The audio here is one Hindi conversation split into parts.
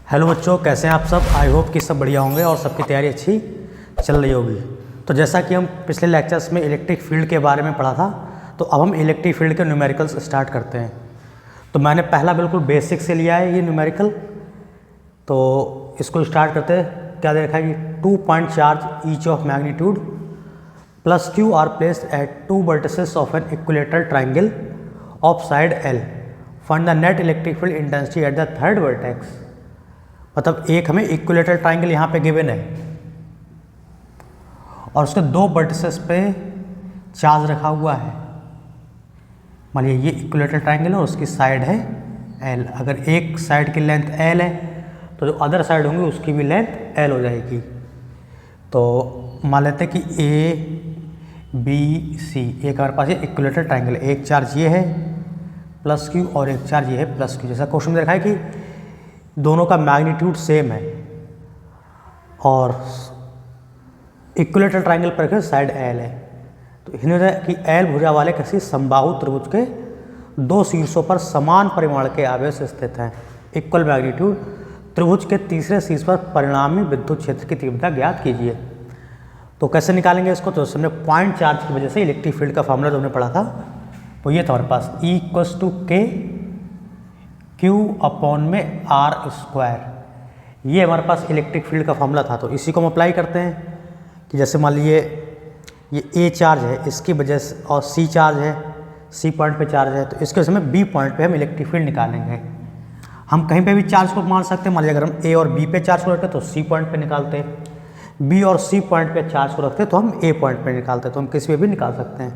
हेलो बच्चों, कैसे हैं आप सब। आई होप कि सब बढ़िया होंगे और सबकी तैयारी अच्छी चल रही होगी। तो जैसा कि हम पिछले लेक्चर्स में इलेक्ट्रिक फील्ड के बारे में पढ़ा था, तो अब हम इलेक्ट्रिक फील्ड के न्यूमेरिकल्स स्टार्ट करते हैं। तो मैंने पहला बिल्कुल बेसिक से लिया है ये न्यूमेरिकल। तो इसको स्टार्ट करते हैं। क्या देखा कि 2 point charge each of magnitude plus Q R placed eight 2 vertices of an equilateral triangle of side L. Find the net electric field intensity at the third vertex. मतलब एक हमें इक्विलेटरल ट्राइंगल यहाँ पे गिवन है और उसके 2 वर्टिसेस पे चार्ज रखा हुआ है। मान लीजिए ये इक्विलेटरल ट्राइंगल है और उसकी साइड है एल। अगर एक साइड की लेंथ एल है तो जो अदर साइड होंगी उसकी भी लेंथ एल हो जाएगी। तो मान लेते हैं कि ए बी सी, एक हमारे पास ये इक्विलेटरल ट्राइंगल है। एक चार्ज ये है प्लस क्यू और एक चार्ज ये है प्लस क्यू। जैसा क्वेश्चन में देखा है कि दोनों का मैग्नीट्यूड सेम है और इक्विलेटरल ट्राइंगल पर साइड एल है। तो इन्होंने कि एल भुजा वाले किसी समबाहु त्रिभुज के 2 शीर्षों पर समान परिमाण के आवेश स्थित हैं। इक्वल मैग्नीट्यूड त्रिभुज के तीसरे शीर्ष पर परिणामी विद्युत क्षेत्र की तीव्रता ज्ञात कीजिए। तो कैसे निकालेंगे इसको। तो हमने पॉइंट चार्ज की वजह से इलेक्ट्रिक फील्ड का फॉर्मूला जो हमने पढ़ा था वो ये था हमारे पास, E = K Q अपॉन में R²। ये हमारे पास इलेक्ट्रिक फील्ड का फॉर्मूला था। तो इसी को हम अप्लाई करते हैं कि जैसे मान लीजिए ये A चार्ज है, इसकी वजह से, और C चार्ज है, C पॉइंट पे चार्ज है, तो इसके समय B पॉइंट पे हम इलेक्ट्रिक फील्ड निकालेंगे। हम कहीं पे भी चार्ज को मान सकते हैं। मान लीजिए अगर हम A और B पे चार्ज को रखते तो C पॉइंट पे निकालते हैं, B और C पॉइंट पे चार्ज को रखते तो हम A पॉइंट पे निकालते हैं। तो हम किसी पे भी निकाल सकते हैं।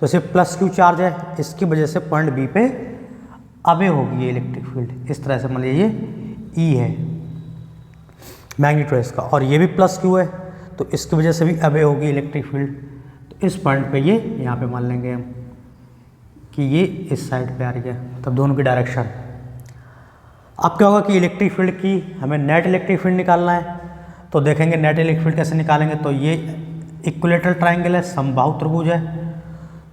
तो इसे प्लस Q चार्ज है, इसकी वजह से पॉइंट B पे अवे होगी ये इलेक्ट्रिक फील्ड। इस तरह से मान लीजिए E है मैग्नीट्यूड इसका और ये भी प्लस Q है, तो इसकी वजह से भी अवे होगी इलेक्ट्रिक फील्ड। तो इस पॉइंट पे ये यहाँ पे मान लेंगे हम कि ये इस साइड पे आ रही है, तब दोनों की डायरेक्शन। अब क्या होगा कि इलेक्ट्रिक फील्ड की हमें नेट इलेक्ट्रिक फील्ड निकालना है। तो देखेंगे नेट इलेक्ट्रिक फील्ड कैसे निकालेंगे। तो ये इक्विलेटरल ट्राइंगल है, समबाहु त्रिभुज है,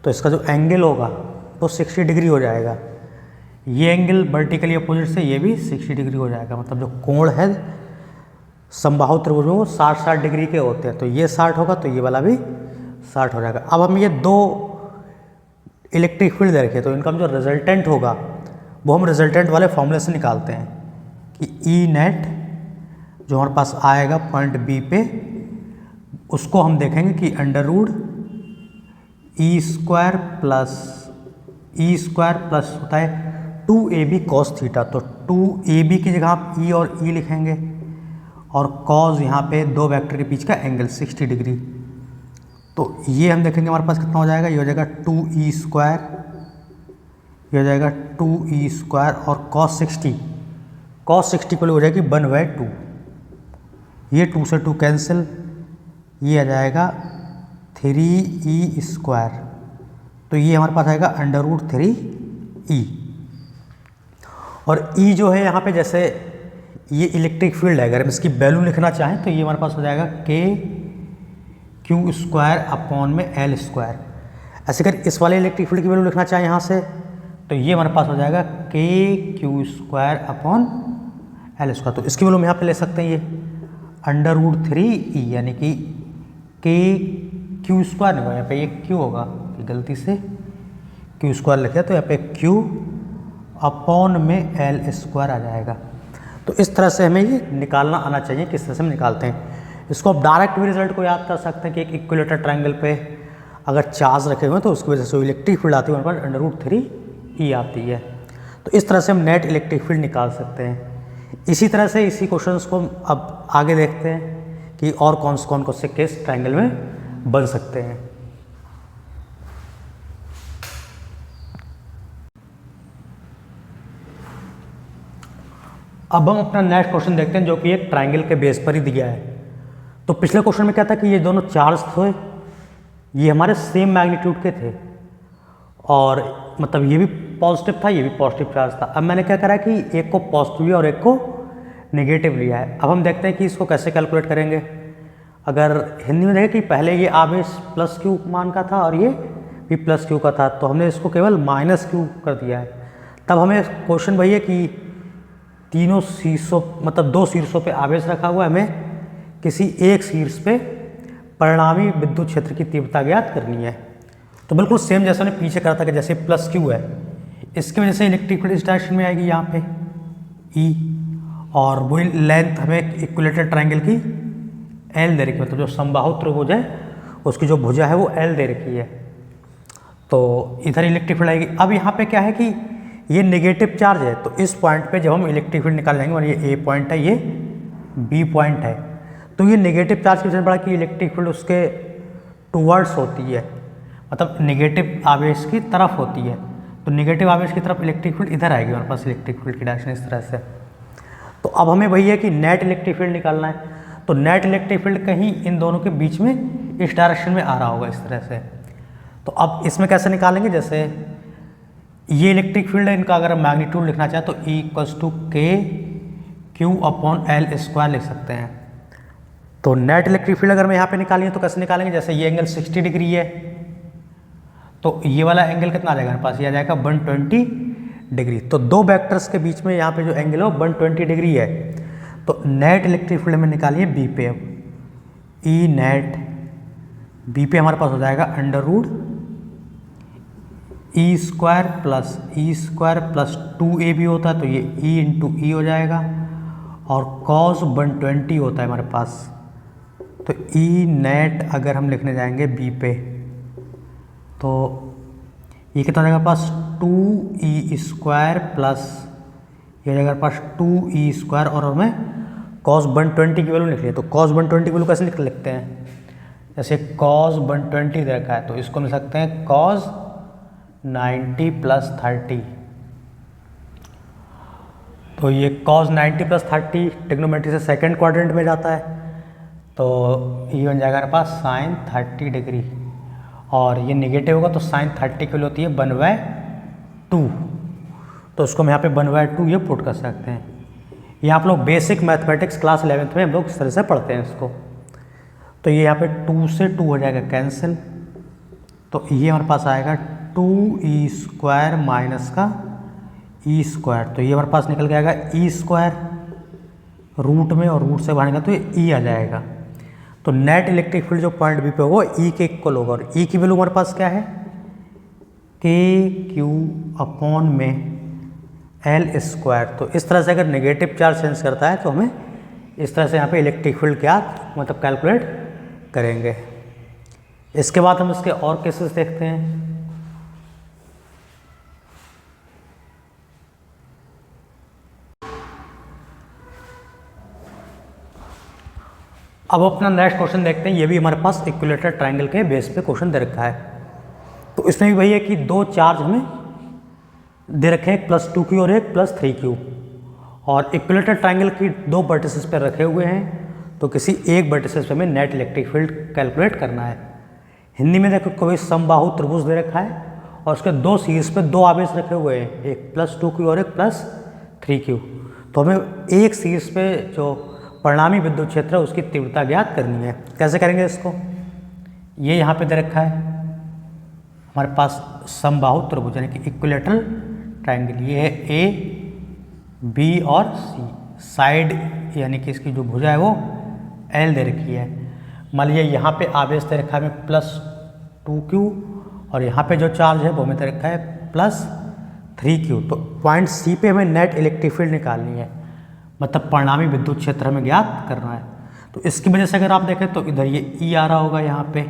तो इसका जो एंगल होगा वो 60 डिग्री हो जाएगा। ये एंगल वर्टिकली अपोजिट से ये भी 60 डिग्री हो जाएगा। मतलब जो कोण है समबाहु त्रिभुज में वो 60-60 डिग्री के होते हैं। तो ये 60 होगा तो ये वाला भी 60 हो जाएगा। अब हम ये 2 इलेक्ट्रिक फील्ड दे रखे, तो इनका जो रिजल्टेंट होगा वो हम रिजल्टेंट वाले फॉर्मूले से निकालते हैं कि ई नेट जो हमारे पास आएगा पॉइंट बी पे, उसको हम देखेंगे कि √E² प्लस होता है 2AB cos थीटा। तो 2AB की जगह आप E और E लिखेंगे और cos यहाँ पे 2 वेक्टर के बीच का एंगल 60 डिग्री। तो ये हम देखेंगे हमारे पास कितना हो जाएगा। ये हो जाएगा 2E², ये हो जाएगा 2E² और cos 60 को हो जाएगी 1/2। ये 2 से 2 कैंसिल, ये आ जाएगा 3E²। तो ये हमारे पास आएगा √3E। और E जो है यहाँ पे, जैसे ये इलेक्ट्रिक फील्ड है, अगर हम इसकी वैल्यू लिखना चाहें तो ये हमारे पास हो जाएगा KQ² अपॉन में L²। ऐसे अगर इस वाले इलेक्ट्रिक फील्ड की वैल्यू लिखना चाहें यहाँ से, तो ये हमारे पास हो जाएगा KQ² अपॉन L²। तो इसकी वैल्यू हम यहाँ पे ले सकते हैं, ये √3E, यानी कि KQ² नहीं होगा, यहाँ पे ये Q होगा, गलती से Q² लिखे तो यहाँ पे Q अपॉन में L² आ जाएगा। तो इस तरह से हमें ये निकालना आना चाहिए, किस तरह से हम निकालते हैं इसको। आप डायरेक्ट भी रिजल्ट को याद कर सकते हैं कि एक इक्विलेटरल ट्राइंगल पे अगर चार्ज रखे हुए हैं तो उसकी वजह से इलेक्ट्रिक फील्ड आती है हमारे पास √3E आती है। तो इस तरह से हम नेट इलेक्ट्रिक फील्ड निकाल सकते हैं। इसी तरह से इसी क्वेश्चंस को हम अब आगे देखते हैं कि और कौन से केस ट्राइंगल में बन सकते हैं। अब हम अपना नेक्स्ट क्वेश्चन देखते हैं जो कि एक ट्राइंगल के बेस पर ही दिया है। तो पिछले क्वेश्चन में क्या था कि ये दोनों चार्ज थे, ये हमारे सेम मैग्नीट्यूड के थे और मतलब ये भी पॉजिटिव था, ये भी पॉजिटिव चार्ज था। अब मैंने क्या करा कि एक को पॉजिटिव और एक को नेगेटिव लिया है। अब हम देखते हैं कि इसको कैसे कैलकुलेट करेंगे। अगर हिंदी में देखें कि पहले ये आवेश +Q मान का था और ये भी +Q का था, तो हमने इसको केवल -Q कर दिया है। तब हमें क्वेश्चन वही है कि तीनों शीर्षों मतलब दो शीर्षों पे आवेश रखा हुआ है, हमें किसी एक शीर्ष पे परिणामी विद्युत क्षेत्र की तीव्रता ज्ञात करनी है। तो बिल्कुल सेम जैसा हमने पीछे करा था कि जैसे प्लस क्यू है, इसकी वजह से इलेक्ट्रिक फील्ड इस डायरेक्शन में आएगी यहाँ पे ई, और वही लेंथ हमें इक्विलेटरल ट्रायंगल की एल दे रखी है, मतलब जो समबाहु त्रिभुज है उसकी जो भुजा है वो एल दे रखी है। तो इधर इलेक्ट्रिक फील्ड आएगी। अब यहाँ पे क्या है कि ये नेगेटिव चार्ज है, तो इस पॉइंट पे जब हम इलेक्ट्रिक फील्ड निकाल जाएंगे, और ये ए पॉइंट है, ये बी पॉइंट है, तो ये नेगेटिव चार्ज की वजह से बड़ा कि इलेक्ट्रिक फील्ड उसके टूवर्ड्स होती है, मतलब नेगेटिव आवेश की तरफ होती है। तो नेगेटिव आवेश की तरफ इलेक्ट्रिक फील्ड इधर आएगी हमारे पास, इलेक्ट्रिक फील्ड की डायरेक्शन इस तरह से। तो अब हमें वही है कि नेट इलेक्ट्रिक फील्ड निकालना है। तो नेट इलेक्ट्रिक फील्ड कहीं इन दोनों के बीच में इस डायरेक्शन में आ रहा होगा इस तरह से। तो अब इसमें कैसे निकालेंगे, जैसे ये इलेक्ट्रिक फील्ड है, इनका अगर हम मैग्नीट्यूड लिखना चाहें तो E = KQ/L² लिख सकते हैं। तो नेट इलेक्ट्रिक फील्ड अगर मैं यहाँ पे निकालेंगे तो कैसे निकालेंगे, जैसे ये एंगल 60 डिग्री है, तो ये वाला एंगल कितना आ जाएगा हमारे पास, ये आ जाएगा 120 डिग्री। तो दो वेक्टर्स के बीच में यहाँ पे जो एंगल है वो 120 डिग्री है। तो नेट इलेक्ट्रिक फील्ड में निकालिए बी पे, अब ई नेट बी पे हमारे पास हो जाएगा √E² + 2AB होता है, तो ये E × E हो जाएगा, और cos 120 होता है हमारे पास। तो E नेट अगर हम लिखने जाएंगे बी पे, तो ये कितना हो जाएगा पास 2E² प्लस ये हो जाएगा पास 2E², और हमें cos 120 की वैल्यू लिख लिया। तो cos 120 की वैल्यू कैसे लिखते हैं, जैसे cos 120 दे रखा है, तो इसको लिख सकते हैं cos 90 + 30। तो ये cos 90 + 30 ट्रिग्नोमेट्री से सेकंड क्वाड्रेंट में जाता है, तो ये बन जाएगा हमारे पास sin 30 डिग्री, और ये नेगेटिव होगा तो sin 30 की वैल्यू होती है 1/2। तो उसको हम यहाँ पे 1/2 ये पुट कर सकते हैं। ये आप लोग बेसिक मैथमेटिक्स क्लास 11th में हम लोग इस तरह से पढ़ते हैं इसको। तो ये यहाँ पे 2 से 2 हो जाएगा कैंसिल, तो ये हमारे पास आएगा 2E² - E²। तो ये हमारे पास निकल के आएगा E² रूट में, और रूट से बाहर निकला तो ये E आ जाएगा। तो नेट इलेक्ट्रिक फील्ड जो पॉइंट बी पे होगा E के इक्वल होगा, और E की वैल्यू हमारे पास क्या है KQ/L²। तो इस तरह से अगर नेगेटिव चार्ज सेंस करता है तो हमें इस तरह से यहाँ पे इलेक्ट्रिक फील्ड क्या मतलब कैलकुलेट करेंगे। इसके बाद हम इसके और केसेस देखते हैं। अब अपना नेक्स्ट क्वेश्चन देखते हैं। ये भी हमारे पास इक्विलेटरल ट्रायंगल के बेस पे क्वेश्चन दे रखा है। तो इसमें भी वही है कि दो चार्ज हमें दे रखे हैं, एक +2Q और एक +3Q, और इक्विलेटरल ट्रायंगल की दो वर्टिसेस पे रखे हुए हैं। तो किसी एक वर्टिसेस पे हमें नेट इलेक्ट्रिक फील्ड कैलकुलेट करना है। हिंदी में देखो कोई समबाहु त्रिभुज दे रखा है, और उसके दो शीर्ष पे दो आवेश रखे हुए हैं, एक +2Q और एक +3Q। तो हमें एक शीर्ष पे जो परिणामी विद्युत क्षेत्र है उसकी तीव्रता ज्ञात करनी है। कैसे करेंगे इसको, ये यहाँ पे दे रखा है हमारे पास समबाहु त्रिभुज यानी कि इक्विलेटरल ट्रायंगल। ये है A, B और C। साइड यानी कि इसकी जो भुजा है वो L दे रखी है। मान लीजिए यहाँ पे आवेश दे रखा है हमें +2Q, और यहाँ पे जो चार्ज है वो हमें दे रखा है +3Q। तो पॉइंट C पे हमें नेट इलेक्ट्रिक फील्ड निकालनी है, मतलब परिणामी विद्युत क्षेत्र हमें ज्ञात करना है। तो इसकी वजह से अगर आप देखें तो इधर ये E आ रहा होगा यहाँ पे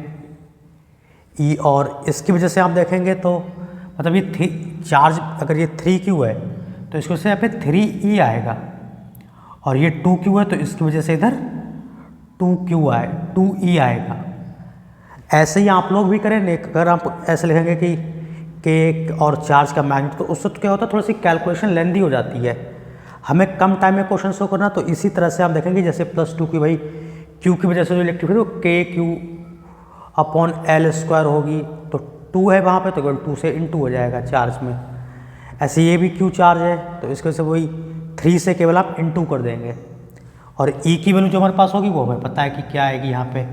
E, और इसकी वजह से आप देखेंगे तो मतलब ये चार्ज अगर ये 3Q है तो इसकी वजह से यहाँ पे 3E आएगा, और ये 2Q है तो इसकी वजह से इधर 2E आएगा। ऐसे ही आप लोग भी करें। अगर आप ऐसे लिखेंगे कि K और चार्ज का मैग्नीट्यूड, तो उससे तो क्या होता है थोड़ी सी कैलकुलेशन लेंदी हो जाती है, हमें कम टाइम में क्वेश्चन सो करना। तो इसी तरह से आप देखेंगे जैसे +2Q भाई Q की वजह से जो इलेक्ट्रिक फील्ड वो KQ/L² होगी, तो 2 है वहाँ पे तो 2 से × हो जाएगा चार्ज में। ऐसे ये भी Q चार्ज है तो इसकी वजह से वही 3 से केवल आप × कर देंगे, और E की वैल्यू जो हमारे पास होगी वो हमें पता है कि क्या आएगी यहाँ पे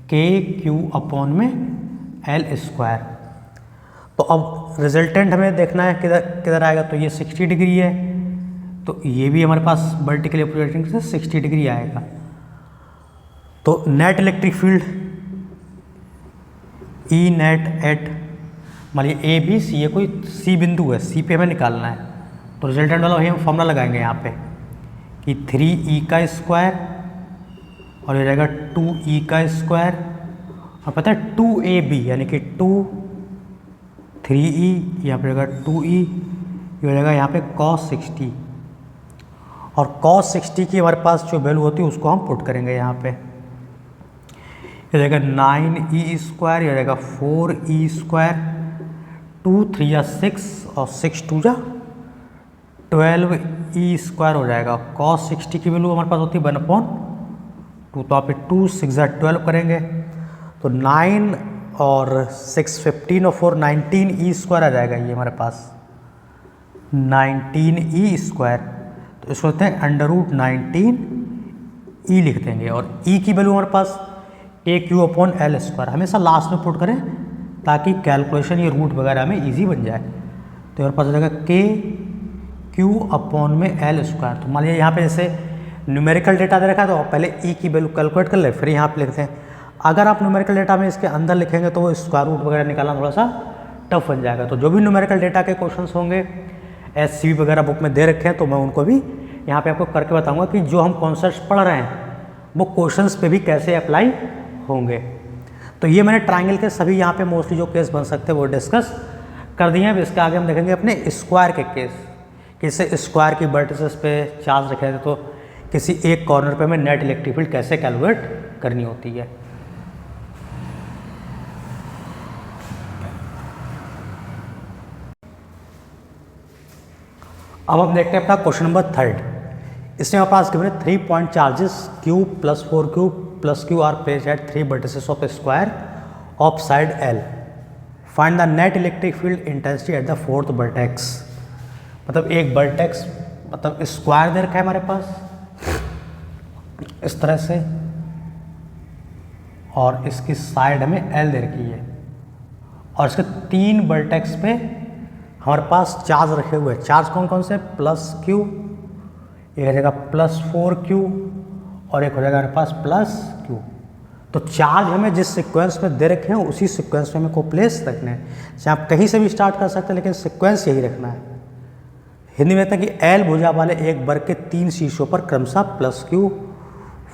KQ/L²। तो अब रिजल्टेंट हमें देखना है किधर किधर आएगा। तो ये 60 डिग्री है, तो ये भी हमारे पास वर्टिकली अपोजिट से 60 डिग्री आएगा। तो net electric field E net at, मान लीजिए ए बी सी, ये कोई सी बिंदु है, सी पे हमें निकालना है, तो रिजल्टेंट वाला वही हम फॉर्मूला लगाएंगे यहाँ पे कि 3e का स्क्वायर और ये रहेगा 2e का स्क्वायर, और पता है 2ab यानी कि 2 3e, यहाँ पे रहेगा 2e, ये रहेगा यहाँ पे cos 60, और cos 60 की हमारे पास जो वैल्यू होती है उसको हम पुट करेंगे यहाँ पे। ये रहेगा 9e स्क्वायर, ये रहेगा 4e स्क्वायर, 2 3 या 6 और 6 2 जा 12e स्क्वायर हो जाएगा। cos 60 की वैल्यू हमारे पास होती है 1/2, तो आप 2 6 12 करेंगे तो 9 और 6 15 और 4 19e स्क्वायर आ जाएगा। ये हमारे पास 19e स्क्वायर, तो इसको होते हैं √19e लिख देंगे, और e की वैल्यू हमारे पास KQ/L स्क्वायर, हमेशा लास्ट में पुट करें ताकि कैलकुलेशन ये रूट वगैरह हमें ईजी बन जाए। तो हमारे पास हो जाएगा KQ/L स्क्वायर। तो मान लीजिए यहाँ पे जैसे न्यूमेरिकल डेटा दे रखा है तो आप पहले e की वैल्यू कैलकुलेट कर ले, फिर यहाँ पे लिखते हैं। अगर आप न्यूमेरिकल डेटा में इसके अंदर लिखेंगे तो वो स्क्वायर रूट वगैरह निकालना थोड़ा सा टफ बन जाएगा। तो जो भी न्यूमेरिकल डेटा के क्वेश्चंस होंगे SCB वगैरह बुक में दे रखे हैं तो मैं उनको भी यहाँ पे आपको करके बताऊंगा कि जो हम कॉन्सेप्ट्स पढ़ रहे हैं वो क्वेश्चंस पे भी कैसे अप्लाई होंगे। तो ये मैंने ट्राइंगल के सभी यहाँ पे मोस्टली जो केस बन सकते हैं वो डिस्कस कर दिए हैं। इसके आगे हम देखेंगे अपने स्क्वायर के केस, किसे स्क्वायर की वर्टिसेस पे चार्ज रखे थे तो किसी एक कॉर्नर पे हमें नेट इलेक्ट्रिक फील्ड कैसे कैलकुलेट करनी होती है। अब हम देखते हैं अपना क्वेश्चन नंबर 3। इसमें हमारे पास गिवन है 3 point charges Q + 4Q + Q are placed at 3 vertices of a square of side L। Find the net electric field intensity at the 4th vertex. मतलब एक वर्टेक्स मतलब स्क्वायर दे रखा है हमारे पास इस तरह से, और इसकी साइड हमें L दे रखी है, और इसके 3 वर्टेक्स पे हमारे पास चार्ज रखे हुए हैं। चार्ज कौन कौन से? +Q, एक हो जाएगा +4Q और एक हो जाएगा हमारे पास +Q। तो चार्ज हमें जिस सीक्वेंस में दे रखे हैं उसी सीक्वेंस में हमें को प्लेस रखने हैं। चाहे आप कहीं से भी स्टार्ट कर सकते हैं लेकिन सीक्वेंस यही रखना है। हिंदी में कहते हैं कि L भुजा वाले एक वर्ग के 3 शीर्षों पर क्रमशः +Q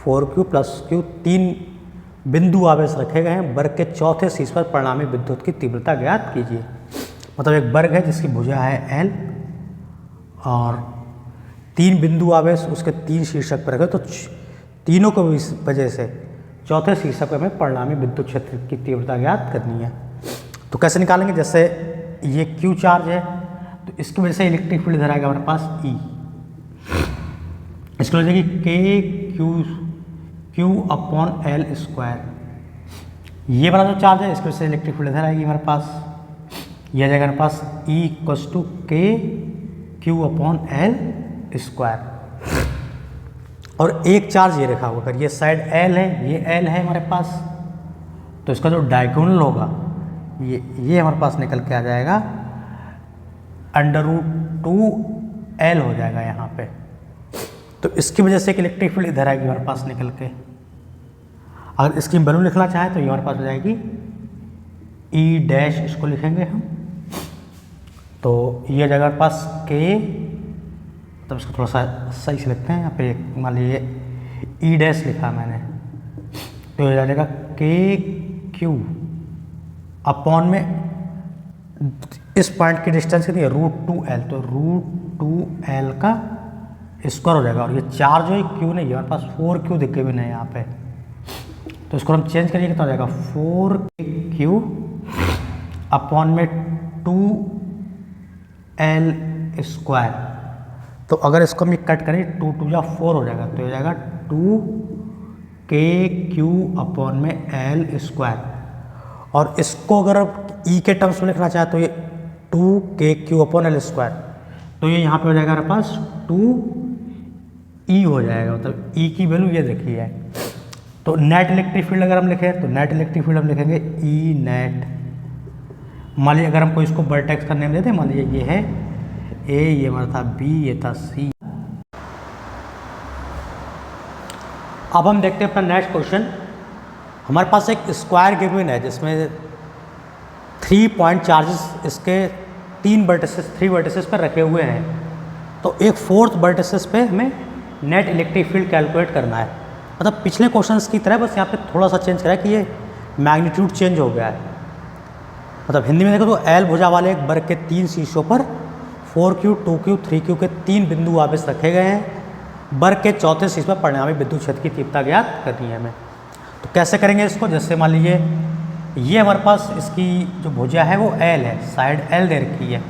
4Q +Q 3 बिंदु आवेश रखे गए हैं। वर्ग के चौथे शीर्ष पर परिणामी विद्युत की तीव्रता ज्ञात कीजिए। मतलब एक वर्ग है जिसकी भुजा है L और 3 बिंदु आवेश उसके 3 शीर्षक पर रखे, तो तीनों को वजह से चौथे शीर्षक पर हमें परिणामी विद्युत क्षेत्र की तीव्रता ज्ञात करनी है। तो कैसे निकालेंगे? जैसे ये Q चार्ज है तो इसकी वजह से इलेक्ट्रिक फील्ड इधर आएगा हमारे पास E, इसकी वजह कि KQ/L स्क्वायर, ये वाला जो चार्ज है इसकी वजह से इलेक्ट्रिक फील्ड इधर आएगी हमारे पास। यह जाएगा हमारे पास E = KQ/L स्क्वायर। और एक चार्ज ये रखा होगा, अगर ये साइड L है, ये L है हमारे पास, तो इसका जो डायगोनल होगा ये हमारे पास निकल के आ जाएगा √2L हो जाएगा यहाँ पे। तो इसकी वजह से एक इलेक्ट्रिक फील्ड इधर आएगी हमारे पास निकल के। अगर इसकी वैल्यू लिखना चाहें तो ये हमारे पास हो जाएगी E', इसको लिखेंगे हम, तो ये जगह हमारे पास K, तब इसको थोड़ा सा सही से लिखते हैं। यहाँ पे मान लीजिए E' लिखा मैंने, तो ये जाएगा KQ अपॉन में इस पॉइंट की डिस्टेंस कितनी है? √2L, तो √2L का स्क्वायर हो जाएगा। और ये चार्ज जो है Q नहीं है हमारे पास, 4Q दिखे भी नहीं यहाँ पे, तो इसको हम चेंज करिए कितना हो जाएगा? 4Q अपॉन में 2L स्क्वायर। तो अगर इसको हम कट करें 2 2 या 4 हो जाएगा, तो हो जाएगा 2KQ/L स्क्वायर। और इसको अगर आप E के टर्म्स में लिखना चाहे तो ये 2KQ/L स्क्वायर, तो ये यहाँ पे हो जाएगा हमारे पास 2E हो जाएगा। मतलब E की वैल्यू ये देखी है। तो नेट इलेक्ट्रिक फील्ड अगर हम लिखें तो नेट इलेक्ट्रिक फील्ड हम लिखेंगे E नेट। मान लीजिए अगर हमको इसको वर्टेक्स का नेम देते हैं, मान लीजिए ये है A, ये हमारा था B, ये था C, अब हम देखते हैं अपना नेक्स्ट क्वेश्चन। हमारे पास एक स्क्वायर गिवन है जिसमें 3 पॉइंट चार्जेस इसके 3 वर्टिसेस पर रखे हुए हैं। तो एक 4th वर्टिसेस पे हमें नेट इलेक्ट्रिक फील्ड कैलकुलेट करना है। मतलब पिछले क्वेश्चंस की तरह बस यहाँ पे थोड़ा सा चेंज करा है कि ये मैग्नीट्यूड चेंज हो गया है। मतलब हिंदी में देखो तो एल भुजा वाले एक वर्ग के 3 शीर्षों पर 4Q, 2Q, 3Q के 3 बिंदु आवेश रखे गए हैं। वर्ग के चौथे शीर्ष पर परिणामी विद्युत क्षेत्र की तीव्रता ज्ञात करनी है हमें। तो कैसे करेंगे इसको? जैसे मान लीजिए ये हमारे पास इसकी जो भुजा है वो एल है, साइड एल दे रखी है।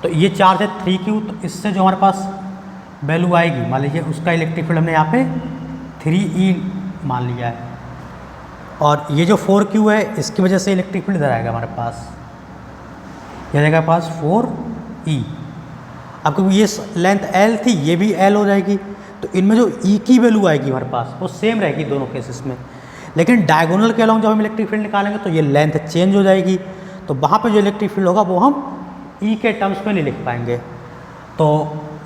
तो ये चार्ज है 3Q, तो इससे जो हमारे पास वैल्यू आएगी मान लीजिए उसका इलेक्ट्रिक फील्ड हमने यहाँ पे 3E मान लिया है। और ये जो 4Q है इसकी वजह से इलेक्ट्रिक फील्ड इधर आएगा हमारे पास, यह जाएगा पास 4E। अब क्योंकि ये लेंथ L थी, ये भी L हो जाएगी, तो इनमें जो E की वैल्यू आएगी हमारे पास वो सेम रहेगी दोनों केसेस में। लेकिन डायगोनल के अलॉन्ग जब हम इलेक्ट्रिक फील्ड निकालेंगे तो ये लेंथ चेंज हो जाएगी, तो वहाँ पे जो इलेक्ट्रिक फील्ड होगा वो हम E के टर्म्स में नहीं लिख पाएंगे। तो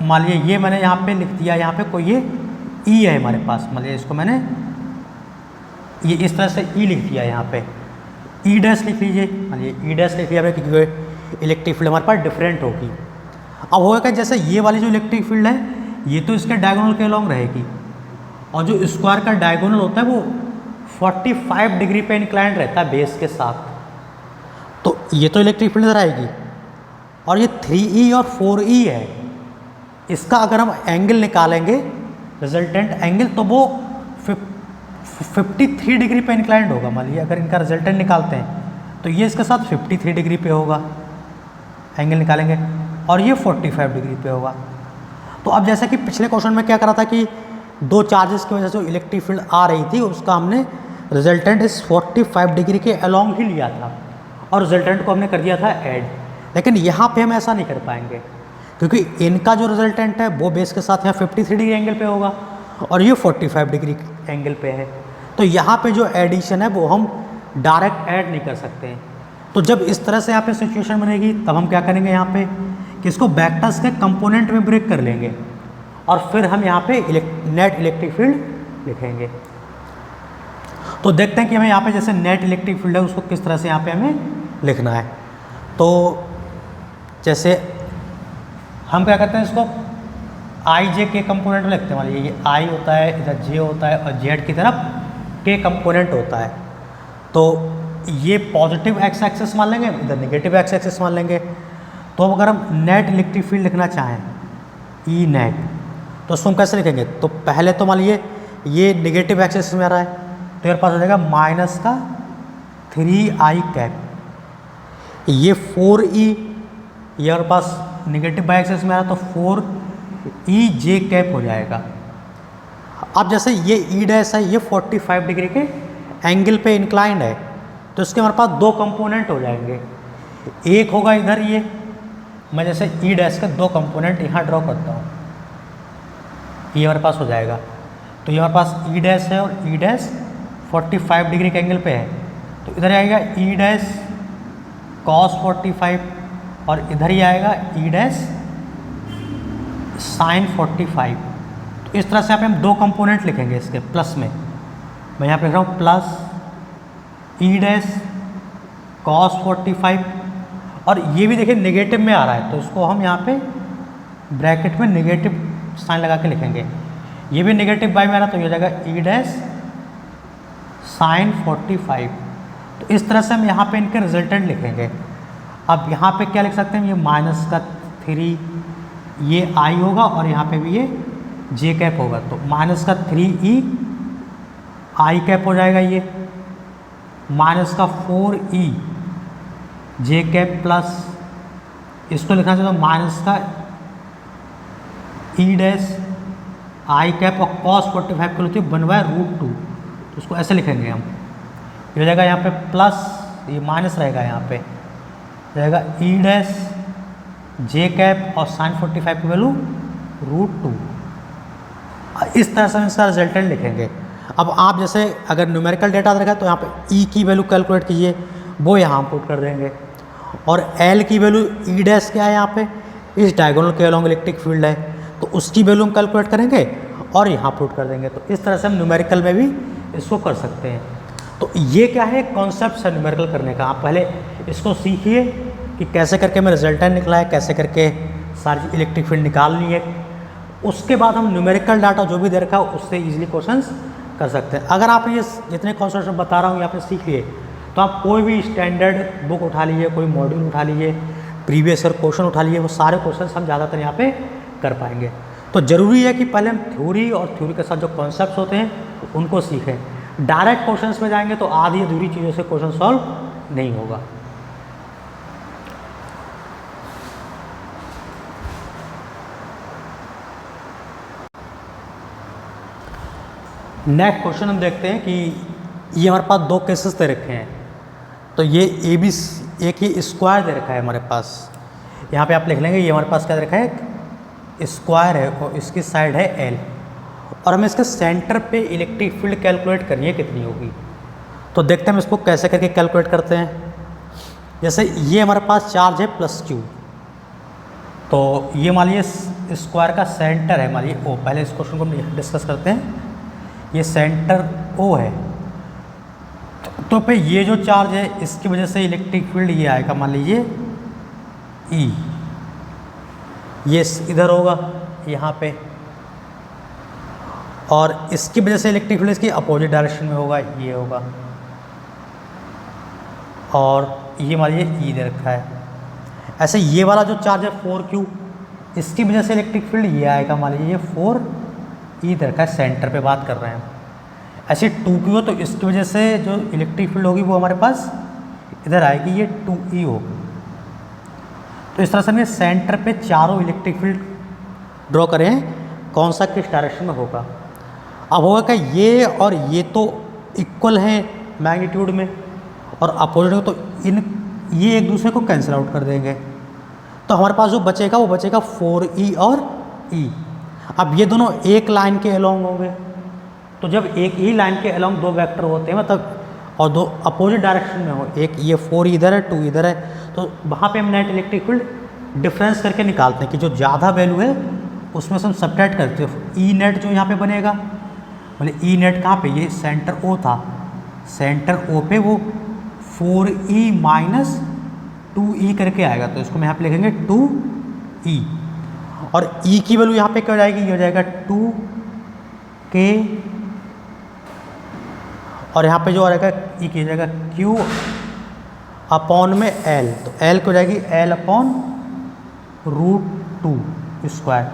मान लीजिए ये मैंने यहाँ पे लिख दिया, यहाँ पे कोई ये E है हमारे पास, मान लीजिए इसको मैंने ये इस तरह से E लिख दिया यहाँ पे, E डैश लिख लीजिए, मान लीजिए E डैश लिख लिया क्योंकि इलेक्ट्रिक फील्ड हमारे पास डिफरेंट होगी। अब होगा जैसे ये वाली जो इलेक्ट्रिक फील्ड है ये तो इसके डायगोनल के अलॉन्ग रहेगी, और जो स्क्वायर का डायगोनल होता है वो 45 डिग्री पे इंक्लाइंड रहता है बेस के साथ। तो ये तो इलेक्ट्रिक फील्ड इधर आएगी, और ये 3E और 4E है, इसका अगर हम एंगल निकालेंगे रिजल्टेंट एंगल तो वो 53 डिग्री पे इंक्लाइंड होगा। मान लीजिए अगर इनका रिजल्टेंट निकालते हैं तो ये इसके साथ 53 डिग्री पे होगा एंगल निकालेंगे, और ये 45 डिग्री पे होगा। तो अब जैसे कि पिछले क्वेश्चन में क्या करा था कि दो चार्जेस की वजह से जो इलेक्ट्रिक फील्ड आ रही थी उसका हमने रिजल्टेंट इस 45 डिग्री के अलॉन्ग ही लिया था, और रिजल्टेंट को हमने कर दिया था ऐड। लेकिन यहाँ पे हम ऐसा नहीं कर पाएंगे क्योंकि इनका जो रिजल्टेंट है वो बेस के साथ यहाँ 53 डिग्री एंगल पे होगा और ये 45 डिग्री एंगल पे है। तो यहाँ पे जो एडिशन है वो हम डायरेक्ट ऐड नहीं कर सकते हैं। तो जब इस तरह से यहाँ पे सिचुएशन बनेगी तब हम क्या करेंगे यहाँ पे कि इसको वेक्टर्स के कंपोनेंट में ब्रेक कर लेंगे, और फिर हम यहाँ पे नेट इलेक्ट्रिक फील्ड लिखेंगे। तो देखते हैं कि हमें यहाँ पे जैसे नेट इलेक्ट्रिक फील्ड है उसको किस तरह से यहाँ पे हमें लिखना है। तो जैसे हम क्या करते हैं इसको IJ के कंपोनेंट में लिखते हैं। मान लीजिए ये I होता है, इधर J होता है, और Z की तरफ K कंपोनेंट होता है। तो ये पॉजिटिव एक्स एक्सिस मान लेंगे, इधर नेगेटिव एक्स एक्सिस मान लेंगे। तो अगर हम नेट इलेक्ट्रिक फील्ड लिखना चाहें E नेट, तो उसको हम कैसे लिखेंगे? तो पहले तो मान लीजिए ये नेगेटिव एक्सिस में आ रहा है तो मेरे पास हो जाएगा माइनस का 3I कैप, ये 4E ये हमारे पास नेगेटिव बाई एक्सिस में आ रहा है तो 4EJ कैप हो जाएगा। अब जैसे ये E डैश है ये 45 डिग्री के एंगल पे इंक्लाइंड है, तो इसके हमारे पास दो कंपोनेंट हो जाएंगे। एक होगा इधर ये, मैं जैसे E डैश के दो कंपोनेंट यहाँ ड्रॉ करता हूँ, ये हमारे पास हो जाएगा। तो ये हमारे पास E डैश है और E डैश 45 डिग्री के एंगल पे है, तो इधर आएगा E डैश cos 45 और इधर ही आएगा E डैश sin 45। तो इस तरह से यहाँ पे हम दो कंपोनेंट लिखेंगे इसके प्लस में। मैं यहाँ पे लिख रहा हूँ प्लस E डैश cos 45, और ये भी देखिए नेगेटिव में आ रहा है तो इसको हम यहाँ पे ब्रैकेट में नेगेटिव साइन लगा के लिखेंगे। ये भी नेगेटिव बाई में आ रहा है तो ये हो जाएगा E डैश sin 45। तो इस तरह से हम यहाँ पे इनके रिजल्टेंट लिखेंगे। अब यहाँ पे क्या लिख सकते हैं, ये माइनस का 3 ये I होगा और यहाँ पे भी ये J कैप होगा, तो माइनस का 3E I कैप हो जाएगा, ये माइनस का 4E J कैप प्लस इसको लिखना चाहिए तो माइनस का E डैश I कैप और cos 45 को होती है 1/√2, तो उसको ऐसे लिखेंगे हम। ये हो जाएगा यहाँ पे प्लस, ये माइनस रहेगा यहाँ पे रहेगा E डैश J कैप और sin 45 की वैल्यू √2। इस तरह से हम इसका रिजल्टेंट लिखेंगे। अब आप जैसे अगर न्यूमेरिकल डेटा रखा है तो यहाँ पे E की वैल्यू कैलकुलेट कीजिए, वो यहाँ हम पुट कर देंगे, और L की वैल्यू E डैश क्या है यहाँ पे इस डायगोनल के अलॉन्ग इलेक्ट्रिक फील्ड है तो उसकी वैल्यू हम कैलकुलेट करेंगे, और यहाँ पुट कर देंगे। तो इस तरह से हम न्यूमेरिकल में भी इसको कर सकते हैं। तो ये क्या है, कॉन्सेप्ट है न्यूमेरिकल करने का। आप पहले इसको सीखिए कि कैसे करके मैं रिजल्टेंट निकला है, कैसे करके सारी इलेक्ट्रिक फील्ड निकालनी है। उसके बाद हम न्यूमेरिकल डाटा जो भी दे रखा है उससे ईजिली क्वेश्चंस कर सकते हैं। अगर आप ये जितने कॉन्सेप्ट मैं बता रहा हूँ ये आपने सीख लिए, तो आप कोई भी स्टैंडर्ड बुक उठा लीजिए, कोई मॉड्यूल उठा लीजिए, प्रीवियस ईयर क्वेश्चन उठा लीजिए, वो सारे क्वेश्चंस हम ज़्यादातर यहाँ पे कर पाएंगे। तो ज़रूरी है कि पहले हम थ्योरी और थ्योरी के साथ जो कॉन्सेप्ट्स होते हैं उनको सीखें। डायरेक्ट क्वेश्चंस में जाएंगे तो आधी अधूरी चीज़ों से क्वेश्चन सॉल्व नहीं होगा। नेक्स्ट क्वेश्चन हम देखते हैं कि ये हमारे पास दो केसेस दे रखे हैं। तो ये ए बी एक ही स्क्वायर दे रखा है हमारे पास। यहाँ पे आप लिख लेंगे ये हमारे पास क्या दे रखा है, स्क्वायर है और इसकी साइड है एल, और हमें इसके सेंटर पे इलेक्ट्रिक फील्ड कैलकुलेट करनी है कितनी होगी। तो देखते हैं हम इसको कैसे करके कैलकुलेट करते हैं। जैसे ये हमारे पास चार्ज है प्लस क्यू, तो ये मान लीजिए स्क्वायर का सेंटर है, मान लीजिए ओ। पहले इस क्वेश्चन को हम डिस्कस करते हैं। ये सेंटर ओ है, तो पे ये जो चार्ज है इसकी वजह से इलेक्ट्रिक फील्ड ये आएगा, मान लीजिए ई, ये इधर होगा यहाँ पे, और इसकी वजह से इलेक्ट्रिक फील्ड इसकी अपोजिट डायरेक्शन में होगा, ये होगा, और ये मान लीजिए ई दे रखा है। ऐसे ये वाला जो चार्ज है 4Q, इसकी वजह से इलेक्ट्रिक फील्ड ये आएगा, मान लीजिए 4E दे रखा है, सेंटर पे बात कर रहे हैं। ऐसे 2Q हो तो इसकी वजह से जो इलेक्ट्रिक फील्ड होगी वो हमारे पास इधर आएगी, ये 2E होगी। तो इस तरह से हमें सेंटर पे चारों इलेक्ट्रिक फील्ड ड्रॉ करें, कौन सा किस डायरेक्शन में होगा। अब होगा क्या, ये और ये तो इक्वल हैं मैग्नीट्यूड में और अपोजिट में, तो ये एक दूसरे को कैंसिल आउट कर देंगे। तो हमारे पास जो बचेगा वो बचेगा 4E और E। अब ये दोनों एक लाइन के अलोंग होंगे, तो जब एक ही लाइन के अलोंग दो वेक्टर होते हैं मतलब और दो अपोजिट डायरेक्शन में हो, एक ये 4 इधर है 2 इधर है, तो वहाँ पे हम नेट इलेक्ट्रिक फील्ड डिफरेंस करके निकालते हैं कि जो ज़्यादा वैल्यू है उसमें से हम सब्ट्रैक्ट करते हैं। ई नेट जो यहाँ पे बनेगा, मतलब ई नेट कहाँ पे, ये सेंटर ओ था, सेंटर ओ पे वो 4E माइनस 2E करके आएगा, तो इसको हम यहाँ पे लिखेंगे 2E, और E की वैल्यू यहाँ पे क्या हो जाएगी, ये हो जाएगा 2K, और यहाँ पे जो आ जाएगा E की हो जाएगा Q अपॉन में L, तो L को हो जाएगी L अपॉन √2 स्क्वायर।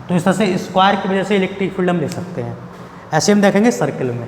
तो इस तरह से स्क्वायर की वजह से इलेक्ट्रिक फील्ड हम ले सकते हैं। ऐसे हम देखेंगे सर्किल में।